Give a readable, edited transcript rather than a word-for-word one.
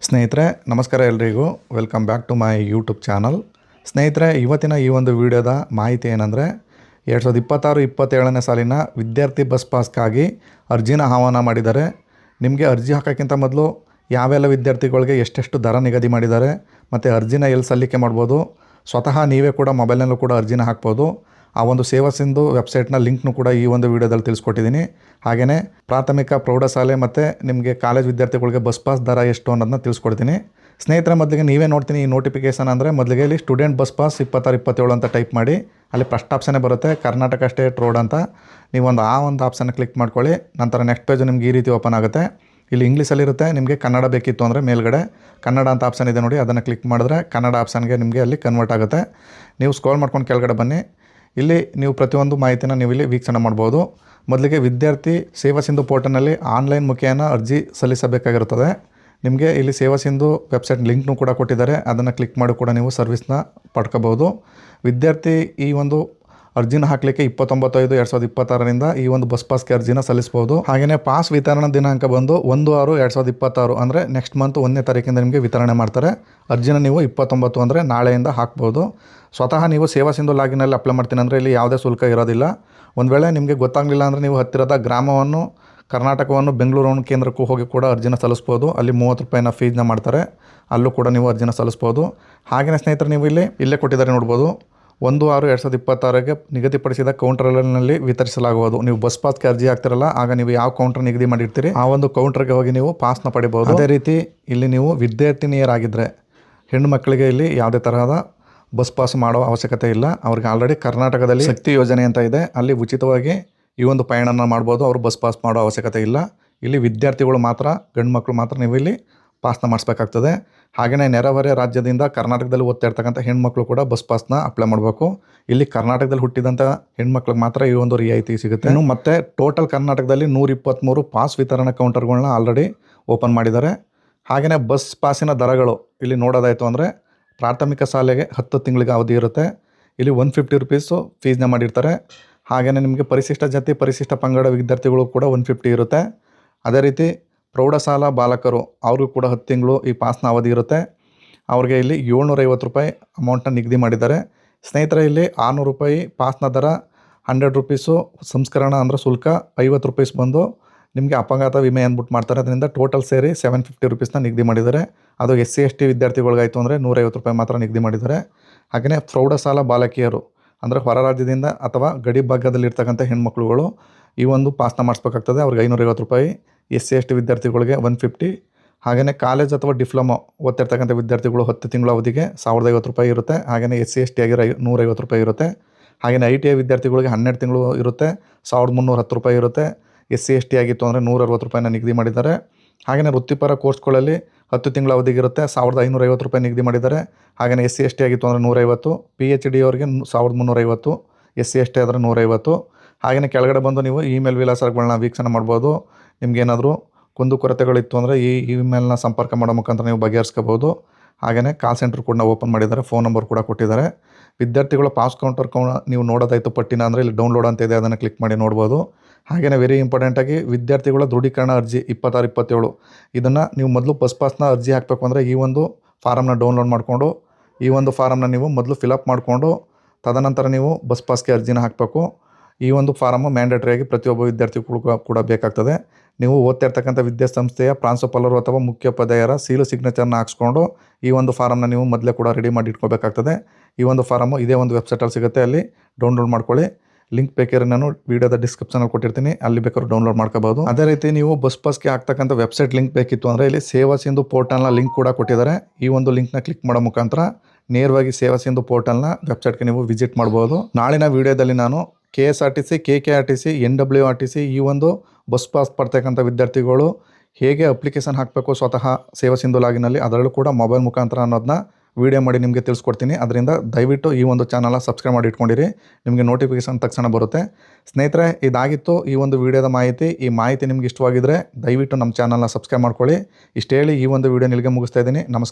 ಸ್ನೇಹಿತರೆ ನಮಸ್ಕಾರ ಎಲ್ರಿಗೂ welcome back to my YouTube channel. ಸ್ನೇಹಿತರೆ ಇವತ್ತಿನ ಈ ಒಂದು ವಿಡಿಯೋದ ಮಾಹಿತಿ ಏನಂದರೆ 2026-27ನೇ ಸಾಲಿನ ವಿದ್ಯಾರ್ಥಿ ಬಸ್ ಪಾಸ್ಗಾಗಿ ಅರ್ಜಿನ ಆಹ್ವಾನ ಮಾಡಿದ್ದಾರೆ. ನಿಮಗೆ ಅರ್ಜಿ ಹಾಕೋಕ್ಕಿಂತ ಮೊದಲು ಯಾವೆಲ್ಲ ವಿದ್ಯಾರ್ಥಿಗಳಿಗೆ ಎಷ್ಟೆಷ್ಟು ದರ ನಿಗದಿ ಮಾಡಿದ್ದಾರೆ ಮತ್ತು ಅರ್ಜಿನ ಎಲ್ಲಿ ಸಲ್ಲಿಕೆ ಮಾಡ್ಬೋದು, ಸ್ವತಃ ನೀವೇ ಕೂಡ ಮೊಬೈಲ್ನಲ್ಲೂ ಕೂಡ ಅರ್ಜಿನ ಹಾಕ್ಬೋದು. ಆ ಒಂದು ಸೇವಾ ಸಿಂಧು ವೆಬ್ಸೈಟ್ನ ಲಿಂಕ್ನು ಕೂಡ ಈ ಒಂದು ವಿಡಿಯೋದಲ್ಲಿ ತಿಳಿಸ್ಕೊಟ್ಟಿದ್ದೀನಿ. ಹಾಗೆಯೇ ಪ್ರಾಥಮಿಕ ಪ್ರೌಢಶಾಲೆ ಮತ್ತು ನಿಮಗೆ ಕಾಲೇಜ್ ವಿದ್ಯಾರ್ಥಿಗಳಿಗೆ ಬಸ್ ಪಾಸ್ ದರ ಎಷ್ಟು ಅನ್ನೋದನ್ನ ತಿಳಿಸ್ಕೊಡ್ತೀನಿ. ಸ್ನೇಹಿತರೆ ಮೊದಲಿಗೆ ನೀವೇ ನೋಡ್ತೀನಿ ಈ ನೋಟಿಫಿಕೇಷನ್ ಅಂದರೆ ಮೊದಲಿಗೆ ಇಲ್ಲಿ ಸ್ಟೂಡೆಂಟ್ ಬಸ್ ಪಾಸ್ 26-27 ಅಂತ ಟೈಪ್ ಮಾಡಿ ಅಲ್ಲಿ ಫಸ್ಟ್ ಆಪ್ಷನ್ನೇ ಬರುತ್ತೆ ಕರ್ನಾಟಕ ಸ್ಟೇಟ್ ರೋಡ್ ಅಂತ. ನೀವು ಆ ಒಂದು ಆಪ್ಷನ್ ಕ್ಲಿಕ್ ಮಾಡ್ಕೊಳ್ಳಿ. ನಂತರ ನೆಕ್ಸ್ಟ್ ಪೇಜು ನಿಮ್ಗೆ ಈ ರೀತಿ ಓಪನ್ ಆಗುತ್ತೆ. ಇಲ್ಲಿ ಇಂಗ್ಲೀಷಲ್ಲಿರುತ್ತೆ. ನಿಮಗೆ ಕನ್ನಡ ಬೇಕಿತ್ತು ಅಂದರೆ ಮೇಲ್ಗಡೆ ಕನ್ನಡ ಅಂತ ಆಪ್ಷನ್ ಇದೆ ನೋಡಿ, ಅದನ್ನು ಕ್ಲಿಕ್ ಮಾಡಿದ್ರೆ ಕನ್ನಡ ಆಪ್ಷನ್ಗೆ ನಿಮಗೆ ಅಲ್ಲಿ ಕನ್ವರ್ಟ್ ಆಗುತ್ತೆ. ನೀವು ಸ್ಕ್ರೋಲ್ ಮಾಡ್ಕೊಂಡು ಕೆಳಗಡೆ ಬನ್ನಿ. ಇಲ್ಲಿ ನೀವು ಪ್ರತಿಯೊಂದು ಮಾಹಿತಿನ ನೀವು ಇಲ್ಲಿ ವೀಕ್ಷಣೆ ಮಾಡ್ಬೋದು. ಮೊದಲಿಗೆ ವಿದ್ಯಾರ್ಥಿ ಸೇವಾ ಸಿಂಧು ಪೋರ್ಟಲ್ನಲ್ಲಿ ಆನ್ಲೈನ್ ಮುಖೇನ ಅರ್ಜಿ ಸಲ್ಲಿಸಬೇಕಾಗಿರುತ್ತದೆ. ನಿಮಗೆ ಇಲ್ಲಿ ಸೇವಾ ಸಿಂಧು ವೆಬ್ಸೈಟ್ ಲಿಂಕ್ನು ಕೂಡ ಕೊಟ್ಟಿದ್ದಾರೆ. ಅದನ್ನು ಕ್ಲಿಕ್ ಮಾಡಿ ಕೂಡ ನೀವು ಸರ್ವಿಸ್ನ ಪಡ್ಕೋಬೋದು. ವಿದ್ಯಾರ್ಥಿ ಈ ಒಂದು ಅರ್ಜಿನ ಹಾಕಲಿಕ್ಕೆ 29/5/2026ರಿಂದ ಈ ಒಂದು ಬಸ್ ಪಾಸ್ಗೆ ಅರ್ಜಿನ ಸಲ್ಲಿಸ್ಬೋದು. ಹಾಗೆಯೇ ಪಾಸ್ ವಿತರಣಾ ದಿನಾಂಕ ಬಂದು 1/6/2026 ಅಂದರೆ ನೆಕ್ಸ್ಟ್ ಮಂತ್ 1ನೇ ತಾರೀಕಿಂದ ನಿಮಗೆ ವಿತರಣೆ ಮಾಡ್ತಾರೆ. ಅರ್ಜಿನ ನೀವು 29 ಅಂದರೆ ನಾಳೆಯಿಂದ ಹಾಕ್ಬೋದು. ಸ್ವತಃ ನೀವು ಸೇವಾ ಸಿಂಧು ಲಾಗಿನಲ್ಲಿ ಅಪ್ಲೈ ಮಾಡ್ತೀನಿ ಅಂದರೆ ಇಲ್ಲಿ ಯಾವುದೇ ಶುಲ್ಕ ಇರೋದಿಲ್ಲ. ಒಂದು ವೇಳೆ ನಿಮಗೆ ಗೊತ್ತಾಗಲಿಲ್ಲ ಅಂದರೆ ನೀವು ಹತ್ತಿರದ ಗ್ರಾಮವನ್ನು ಕರ್ನಾಟಕವನ್ನು ಬೆಂಗಳೂರು ಕೇಂದ್ರಕ್ಕೂ ಹೋಗಿ ಕೂಡ ಅರ್ಜಿನ ಸಲ್ಲಿಸ್ಬೋದು. ಅಲ್ಲಿ 30 ರೂಪಾಯಿನ ಫೀಸ್ನ ಮಾಡ್ತಾರೆ. ಅಲ್ಲೂ ಕೂಡ ನೀವು ಅರ್ಜಿನ ಸಲ್ಲಿಸ್ಬೋದು. ಹಾಗೆಯೇ ಸ್ನೇಹಿತರೆ ನೀವು ಇಲ್ಲೇ ಕೊಟ್ಟಿದ್ದಾರೆ ನೋಡ್ಬೋದು. 1/6/2026ಗೆ ನಿಗದಿಪಡಿಸಿದ ಕೌಂಟರ್ನಲ್ಲಿ ವಿತರಿಸಲಾಗುವುದು. ನೀವು ಬಸ್ ಪಾಸ್ಗೆ ಅರ್ಜಿ ಹಾಕ್ತಿರಲ್ಲ, ಆಗ ನೀವು ಯಾವ ಕೌಂಟರ್ ನಿಗದಿ ಮಾಡಿರ್ತೀರಿ ಆ ಒಂದು ಕೌಂಟರ್ಗೆ ಹೋಗಿ ನೀವು ಪಾಸ್ನ ಪಡಿಬೋದು. ಅದೇ ರೀತಿ ಇಲ್ಲಿ ನೀವು ವಿದ್ಯಾರ್ಥಿನಿಯರಾಗಿದ್ದರೆ ಹೆಣ್ಣು ಮಕ್ಕಳಿಗೆ ಇಲ್ಲಿ ಯಾವುದೇ ತರಹದ ಬಸ್ ಪಾಸ್ ಮಾಡೋ ಅವಶ್ಯಕತೆ ಇಲ್ಲ. ಅವ್ರಿಗೆ ಆಲ್ರೆಡಿ ಕರ್ನಾಟಕದಲ್ಲಿ ಶಕ್ತಿ ಯೋಜನೆ ಅಂತ ಇದೆ, ಅಲ್ಲಿ ಉಚಿತವಾಗಿ ಈ ಒಂದು ಪಯಣನ ಮಾಡ್ಬೋದು. ಅವರು ಬಸ್ ಪಾಸ್ ಮಾಡೋ ಅವಶ್ಯಕತೆ ಇಲ್ಲ. ಇಲ್ಲಿ ವಿದ್ಯಾರ್ಥಿಗಳು ಮಾತ್ರ, ಗಂಡು ಮಕ್ಕಳು ಮಾತ್ರ ನೀವು ಇಲ್ಲಿ ಪಾಸ್ನ ಮಾಡಿಸ್ಬೇಕಾಗ್ತದೆ. ಹಾಗೆಯೇ ನೆರೆಹೊರೆ ರಾಜ್ಯದಿಂದ ಕರ್ನಾಟಕದಲ್ಲಿ ಓದ್ತಾ ಇರ್ತಕ್ಕಂಥ ಹೆಣ್ಮಕ್ಳು ಕೂಡ ಬಸ್ ಪಾಸ್ನ ಅಪ್ಲೈ ಮಾಡಬೇಕು. ಇಲ್ಲಿ ಕರ್ನಾಟಕದಲ್ಲಿ ಹುಟ್ಟಿದಂಥ ಹೆಣ್ಮಕ್ಳಿಗೆ ಮಾತ್ರ ಈ ಒಂದು ರಿಯಾಯಿತಿ ಸಿಗುತ್ತೆ. ಇನ್ನು ಮತ್ತು ಟೋಟಲ್ ಕರ್ನಾಟಕದಲ್ಲಿ 123 ಪಾಸ್ ವಿತರಣಾ ಕೌಂಟರ್ಗಳನ್ನ ಆಲ್ರೆಡಿ ಓಪನ್ ಮಾಡಿದ್ದಾರೆ. ಹಾಗೆಯೇ ಬಸ್ ಪಾಸಿನ ದರಗಳು ಇಲ್ಲಿ ನೋಡೋದಾಯಿತು ಅಂದರೆ ಪ್ರಾಥಮಿಕ ಶಾಲೆಗೆ 10 ತಿಂಗಳಿಗೆ ಅವಧಿ ಇರುತ್ತೆ. ಇಲ್ಲಿ 150 ರೂಪೀಸು ಫೀಸ್ನ ಮಾಡಿರ್ತಾರೆ. ಹಾಗೆಯೇ ನಿಮಗೆ ಪರಿಶಿಷ್ಟ ಜಾತಿ ಪರಿಶಿಷ್ಟ ಪಂಗಡ ವಿದ್ಯಾರ್ಥಿಗಳು ಕೂಡ 150 ಇರುತ್ತೆ. ಅದೇ ರೀತಿ ಪ್ರೌಢಶಾಲಾ ಬಾಲಕರು ಅವ್ರಿಗೂ ಕೂಡ 10 ತಿಂಗಳು ಈ ಪಾಸ್ನ ಅವಧಿ ಇರುತ್ತೆ. ಅವ್ರಿಗೆ ಇಲ್ಲಿ 750 ರೂಪಾಯಿ ಅಮೌಂಟನ್ನ ನಿಗದಿ ಮಾಡಿದ್ದಾರೆ. ಸ್ನೇಹಿತರೆ ಇಲ್ಲಿ 600 ರೂಪಾಯಿ ಪಾಸ್ನ ದರ, 100 ರೂಪೀಸು ಸಂಸ್ಕರಣ ಅಂದರೆ ಶುಲ್ಕ, 50 ರೂಪೀಸ್ ಬಂದು ನಿಮಗೆ ಅಪಘಾತ ವಿಮೆ ಅಂದ್ಬಿಟ್ಟು ಮಾಡ್ತಾರೆ. ಅದರಿಂದ ಟೋಟಲ್ ಸೇರಿ 750 ರೂಪೀಸ್ನ ನಿಗದಿ ಮಾಡಿದ್ದಾರೆ. ಅದು SC/ST ವಿದ್ಯಾರ್ಥಿಗಳಿಗಾಯಿತು ಅಂದರೆ 150 ರೂಪಾಯಿ ಮಾತ್ರ ನಿಗದಿ ಮಾಡಿದ್ದಾರೆ. ಹಾಗೆಯೇ ಪ್ರೌಢಶಾಲಾ ಬಾಲಕಿಯರು ಅಂದರೆ ಹೊರ ರಾಜ್ಯದಿಂದ ಅಥವಾ ಗಡಿ ಭಾಗದಲ್ಲಿರ್ತಕ್ಕಂಥ ಹೆಣ್ಮಕ್ಳುಗಳು ಈ ಒಂದು ಪಾಸ್ನ ಮಾಡಿಸ್ಬೇಕಾಗ್ತದೆ. ಅವ್ರಿಗೆ 550 ರೂಪಾಯಿ, SC/ST ವಿದ್ಯಾರ್ಥಿಗಳಿಗೆ 150. ಹಾಗೆಯೇ ಕಾಲೇಜ್ ಅಥವಾ ಡಿಪ್ಲೊಮೊ ಓದ್ತಿರ್ತಕ್ಕಂಥ ವಿದ್ಯಾರ್ಥಿಗಳು 10 ತಿಂಗಳ ಅವಧಿಗೆ 1050 ರೂಪಾಯಿ ಇರುತ್ತೆ. ಹಾಗೆಯೇ SC/ST ಆಗಿರೋ 150 ರೂಪಾಯಿ ಇರುತ್ತೆ. ಹಾಗೆಯೇ ITI ವಿದ್ಯಾರ್ಥಿಗಳಿಗೆ 12 ತಿಂಗಳು ಇರುತ್ತೆ, 1310 ರೂಪಾಯಿ ಇರುತ್ತೆ. SC/ST ಆಗಿತ್ತು ಅಂದರೆ 160 ರೂಪಾಯಿನ ನಿಗದಿ ಮಾಡಿದ್ದಾರೆ. ಹಾಗೆಯೇ ವೃತ್ತಿಪರ ಕೋರ್ಸ್ಗಳಲ್ಲಿ 10 ತಿಂಗಳ ಅವಧಿಗೆ ಇರುತ್ತೆ, 1550 ರೂಪಾಯಿ ನಿಗದಿ ಮಾಡಿದ್ದಾರೆ. ಹಾಗೆಯೇ SC/ST ಆಗಿತ್ತು ಅಂದರೆ 150, PhD ಅವ್ರಿಗೆ 1350, SC/ST ಆದರೆ 150. ಹಾಗೆಯೇ ಕೆಳಗಡೆ ಬಂದು ನೀವು ಇಮೇಲ್ ವಿಳಾಸಗಳನ್ನ ವೀಕ್ಷಣೆ ಮಾಡ್ಬೋದು. ನಿಮಗೇನಾದರೂ ಕುಂದುಕೊರತೆಗಳಿತ್ತು ಅಂದರೆ ಈ ಇಮೇಲ್ನ ಸಂಪರ್ಕ ಮಾಡೋ ಮುಖಾಂತರ ನೀವು ಬಗೆಹರಿಸ್ಕೋಬೋದು. ಹಾಗೆಯೇ ಕಾಲ್ ಸೆಂಟರ್ ಕೂಡ ಓಪನ್ ಮಾಡಿದ್ದಾರೆ, ಫೋನ್ ನಂಬರ್ ಕೂಡ ಕೊಟ್ಟಿದ್ದಾರೆ. ವಿದ್ಯಾರ್ಥಿಗಳ ಪಾಸ್ ಕೌಂಟರ್ ನೀವು ನೋಡೋದಾಯಿತು ಪಟ್ಟಿನ ಅಂದರೆ ಇಲ್ಲಿ ಡೌನ್ಲೋಡ್ ಅಂತ ಇದೆ, ಅದನ್ನು ಕ್ಲಿಕ್ ಮಾಡಿ ನೋಡ್ಬೋದು. ಹಾಗೆಯೇ ವೆರಿ ಇಂಪಾರ್ಟೆಂಟಾಗಿ ವಿದ್ಯಾರ್ಥಿಗಳ ದೃಢೀಕರಣ ಅರ್ಜಿ 26-27 ಇದನ್ನು ನೀವು ಮೊದಲು ಬಸ್ ಪಾಸ್ನ ಅರ್ಜಿ ಹಾಕಬೇಕು ಅಂದರೆ ಈ ಒಂದು ಫಾರಮ್ನ ಡೌನ್ಲೋಡ್ ಮಾಡಿಕೊಂಡು ಈ ಒಂದು ಫಾರಮ್ನ ನೀವು ಮೊದಲು ಫಿಲಪ್ ಮಾಡಿಕೊಂಡು ತದನಂತರ ನೀವು ಬಸ್ ಪಾಸ್ಗೆ ಅರ್ಜಿನ ಹಾಕಬೇಕು. ಈ ಒಂದು ಫಾರಮ್ಮು ಮ್ಯಾಂಡೇಟ್ರಿಯಾಗಿ ಪ್ರತಿಯೊಬ್ಬ ವಿದ್ಯಾರ್ಥಿಗಳು ಕೂಡ ಬೇಕಾಗ್ತದೆ. ನೀವು ಓದ್ತಾ ಇರ್ತಕ್ಕಂಥ ವಿದ್ಯಾಸಂಸ್ಥೆಯ ಪ್ರಾಂಶುಪಾಲರು ಅಥವಾ ಮುಖ್ಯೋಪಾಧ್ಯಾಯರ ಸೀಲು ಸಿಗ್ನೇಚರ್ನ ಹಾಕ್ಸ್ಕೊಂಡು ಈ ಒಂದು ಫಾರಮ್ನ ನೀವು ಮೊದಲೇ ಕೂಡ ರೆಡಿ ಮಾಡಿ ಇಟ್ಕೋಬೇಕಾಗ್ತದೆ. ಈ ಒಂದು ಫಾರಮ್ಮು ಇದೇ ಒಂದು ವೆಬ್ಸೈಟಲ್ಲಿ ಸಿಗುತ್ತೆ, ಅಲ್ಲಿ ಡೌನ್ಲೋಡ್ ಮಾಡ್ಕೊಳ್ಳಿ. ಲಿಂಕ್ ಬೇಕಾದ್ರೆ ನಾನು ವಿಡಿಯೋದ ಡಿಸ್ಕ್ರಿಪ್ಷನಲ್ಲಿ ಕೊಟ್ಟಿರ್ತೀನಿ, ಅಲ್ಲಿ ಬೇಕಾದ್ರೂ ಡೌನ್ಲೋಡ್ ಮಾಡ್ಕೋಬೋದು. ಅದೇ ರೀತಿ ನೀವು ಬಸ್ ಪಾಸ್ಗೆ ಹಾಕ್ತಕ್ಕಂಥ ವೆಬ್ಸೈಟ್ ಲಿಂಕ್ ಬೇಕಿತ್ತು ಅಂದರೆ ಇಲ್ಲಿ ಸೇವಾ ಸಿಂಧು ಪೋರ್ಟಲ್ನ ಲಿಂಕ್ ಕೂಡ ಕೊಟ್ಟಿದ್ದಾರೆ. ಈ ಒಂದು ಲಿಂಕ್ನ ಕ್ಲಿಕ್ ಮಾಡೋ ಮುಖಾಂತರ ನೇರವಾಗಿ ಸೇವಾ ಸಿಂಧು ಪೋರ್ಟಲ್ನ ವೆಬ್ಸೈಟ್ಗೆ ನೀವು ವಿಸಿಟ್ ಮಾಡ್ಬೋದು. ನಾಳಿನ ವಿಡಿಯೋದಲ್ಲಿ ನಾನು KSRTC, KKRTC, NWRTC ಈ ಒಂದು ಬಸ್ ಪಾಸ್ ಪಡ್ತಕ್ಕಂಥ ವಿದ್ಯಾರ್ಥಿಗಳು ಹೇಗೆ ಅಪ್ಲಿಕೇಶನ್ ಹಾಕಬೇಕು ಸ್ವತಃ ಸೇವಾ ಸಿಂಧು ಲಾಗಿನಲ್ಲಿ, ಅದರಲ್ಲೂ ಕೂಡ ಮೊಬೈಲ್ ಮುಖಾಂತರ ಅನ್ನೋದನ್ನ ವಿಡಿಯೋ ಮಾಡಿ ನಿಮಗೆ ತಿಳಿಸ್ಕೊಡ್ತೀನಿ. ಅದರಿಂದ ದಯವಿಟ್ಟು ಈ ಒಂದು ಚಾನಲ್ನ ಸಬ್ಸ್ಕ್ರೈಬ್ ಮಾಡಿ ಇಟ್ಕೊಂಡಿರಿ, ನಿಮಗೆ ನೋಟಿಫಿಕೇಷನ್ ತಕ್ಷಣ ಬರುತ್ತೆ. ಸ್ನೇಹಿತರೆ ಇದಾಗಿತ್ತು ಈ ಒಂದು ವಿಡಿಯೋದ ಮಾಹಿತಿ. ಈ ಮಾಹಿತಿ ನಿಮ್ಗೆ ಇಷ್ಟವಾಗಿದ್ದರೆ ದಯವಿಟ್ಟು ನಮ್ಮ ಚಾನಲ್ನ ಸಬ್ಸ್ಕ್ರೈಬ್ ಮಾಡ್ಕೊಳ್ಳಿ. ಇಷ್ಟು ಹೇಳಿ ಈ ಒಂದು ವಿಡಿಯೋ ನಿಲ್ಲಿಗೆ ಮುಗಿಸ್ತಾ ಇದ್ದೀನಿ. ನಮಸ್ಕಾರ.